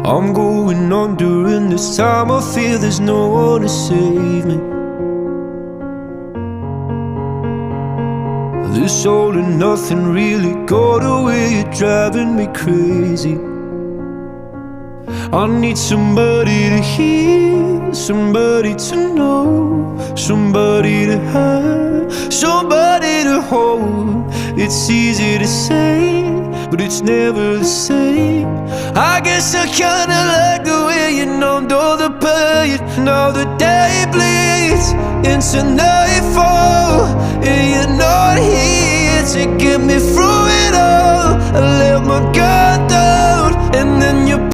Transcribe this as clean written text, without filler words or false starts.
I'm going under, and this time I feel there's no one to save me. This all and nothing really got away, you're driving me crazy. I need somebody to hear, somebody to know, somebody to have, somebody to hold. It's easy to say, but it's never the same. I guess I kinda like the way you numbed all the pain. Now the day bleeds into nightfall, and you're not here to get me through it all. I let my guard